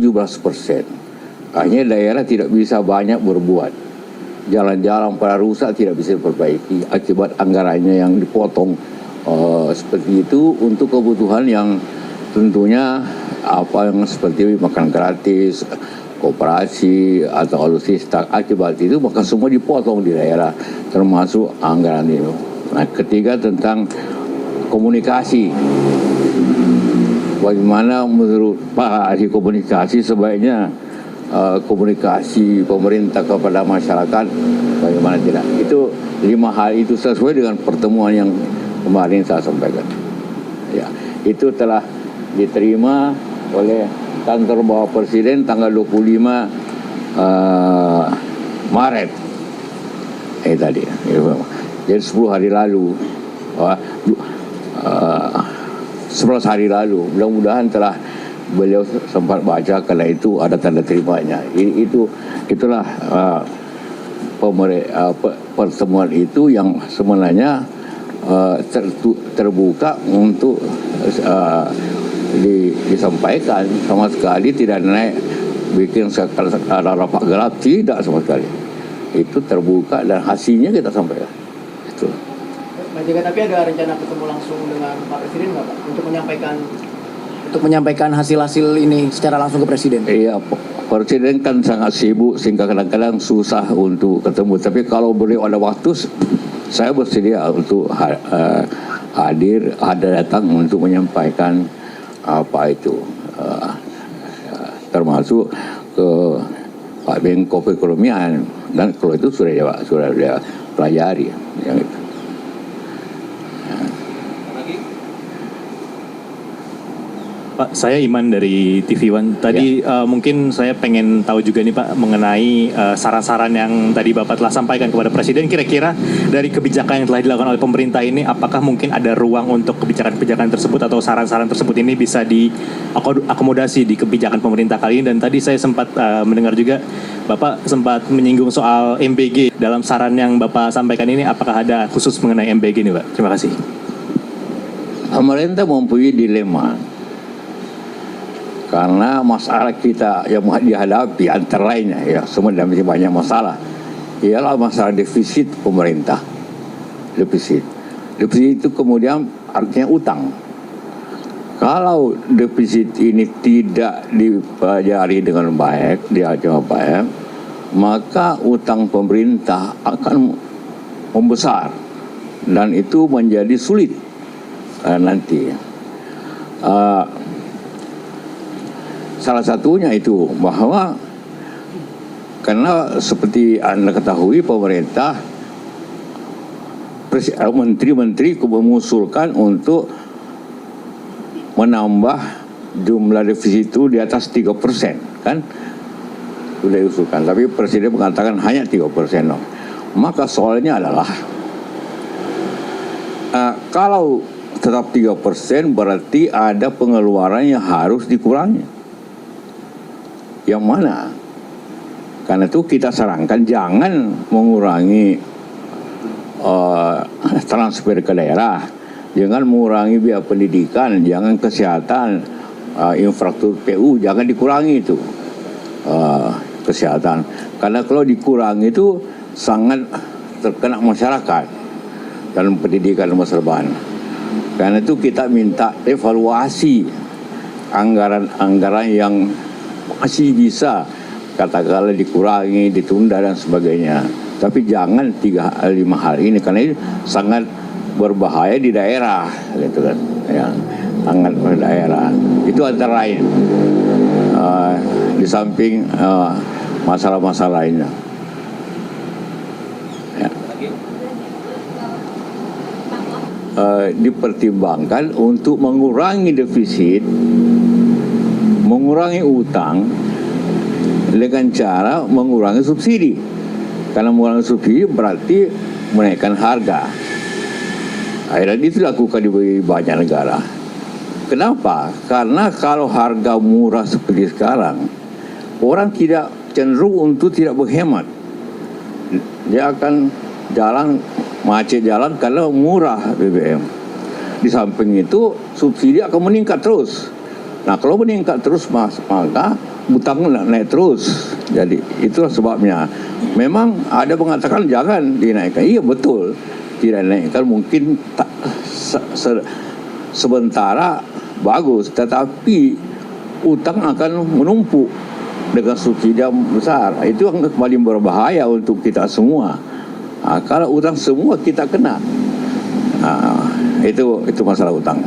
17%. Akhirnya daerah tidak bisa banyak berbuat. Jalan-jalan pada rusak tidak bisa diperbaiki akibat anggarannya yang dipotong seperti itu untuk kebutuhan yang tentunya apa yang seperti makan gratis, koperasi atau alutsista. Akibat itu maka semua dipotong di daerah termasuk anggaran itu. Nah, ketiga tentang komunikasi. Bagaimana menurut Pak ahli komunikasi sebaiknya komunikasi pemerintah kepada masyarakat bagaimana tidak? Itu 5 hal itu sesuai dengan pertemuan yang kemarin saya sampaikan. Ya, itu telah diterima oleh kantor Bapak Presiden tanggal 25 Maret. Tadi. Jadi 10 hari lalu. 11 hari lalu. Mudah-mudahan telah beliau sempat baca karena itu ada tanda terimanya. Itulah pertemuan itu yang sebenarnya terbuka untuk disampaikan. Sama sekali tidak naik bikin ada rapat gelap, tidak sama sekali. Itu terbuka dan hasilnya kita sampaikan. Itu. Pak JK, tapi ada rencana ketemu langsung dengan Pak Presiden nggak Pak untuk menyampaikan hasil-hasil ini secara langsung ke Presiden? Iya, Presiden kan sangat sibuk sehingga kadang-kadang susah untuk ketemu. Tapi kalau beliau ada waktu, saya bersedia untuk ada datang untuk menyampaikan apa itu, termasuk ke Pak Menko Perekonomian, dan kalau itu sudah dia pelajari yang itu. Pak, saya Iman dari TV One. Tadi mungkin saya pengen tahu juga nih Pak mengenai saran-saran yang tadi Bapak telah sampaikan kepada Presiden. Kira-kira dari kebijakan yang telah dilakukan oleh pemerintah ini, apakah mungkin ada ruang untuk kebijakan-kebijakan tersebut atau saran-saran tersebut ini bisa diakomodasi di kebijakan pemerintah kali ini? Dan tadi saya sempat mendengar juga Bapak sempat menyinggung soal MBG. Dalam saran yang Bapak sampaikan ini, apakah ada khusus mengenai MBG nih Pak? Terima kasih. Pemerintah mempunyai dilema. Karena masalah kita yang dihadapi antara lainnya, ya sebenarnya masih banyak masalah, ialah masalah defisit pemerintah. Defisit itu kemudian artinya utang. Kalau defisit ini tidak dipelajari dengan baik, maka utang pemerintah akan membesar dan itu menjadi sulit nanti. Salah satunya itu bahwa karena seperti Anda ketahui pemerintah menteri-menteri mengusulkan untuk menambah jumlah defisit itu di atas 3%, kan? Sudah diusulkan, tapi Presiden mengatakan hanya 3%. Maka soalnya adalah kalau tetap 3% berarti ada pengeluaran yang harus dikurangi. Yang mana? Karena itu kita sarankan jangan mengurangi transfer ke daerah, jangan mengurangi biaya pendidikan, jangan kesehatan, infrastruktur PU jangan dikurangi itu kesehatan. Karena kalau dikurangi itu sangat terkena masyarakat dalam pendidikan masa depan. Karena itu kita minta evaluasi anggaran-anggaran yang masih bisa katakanlah dikurangi, ditunda dan sebagainya. Tapi jangan 3-5 hal ini karena ini sangat berbahaya di daerah, gitu kan? Ya, sangat di daerah. Itu antara lain. Di samping masalah-masalah lainnya. Ya. Dipertimbangkan untuk mengurangi defisit, mengurangi utang dengan cara mengurangi subsidi. Karena mengurangi subsidi berarti menaikkan harga. Akhirnya itu dilakukan di banyak negara. Kenapa? Karena kalau harga murah seperti sekarang, orang tidak cenderung untuk tidak berhemat. Dia akan macet jalan karena murah BBM. Di samping itu subsidi akan meningkat terus. Nah kalau meningkat terus maka utang naik terus. Jadi itulah sebabnya. Memang ada mengatakan jangan dinaikkan. Iya betul, tidak dinaikkan mungkin sementara bagus, tetapi utang akan menumpuk dengan subsidi yang besar. Itu yang paling berbahaya untuk kita semua. Kalau utang semua kita kena. Itu masalah utang.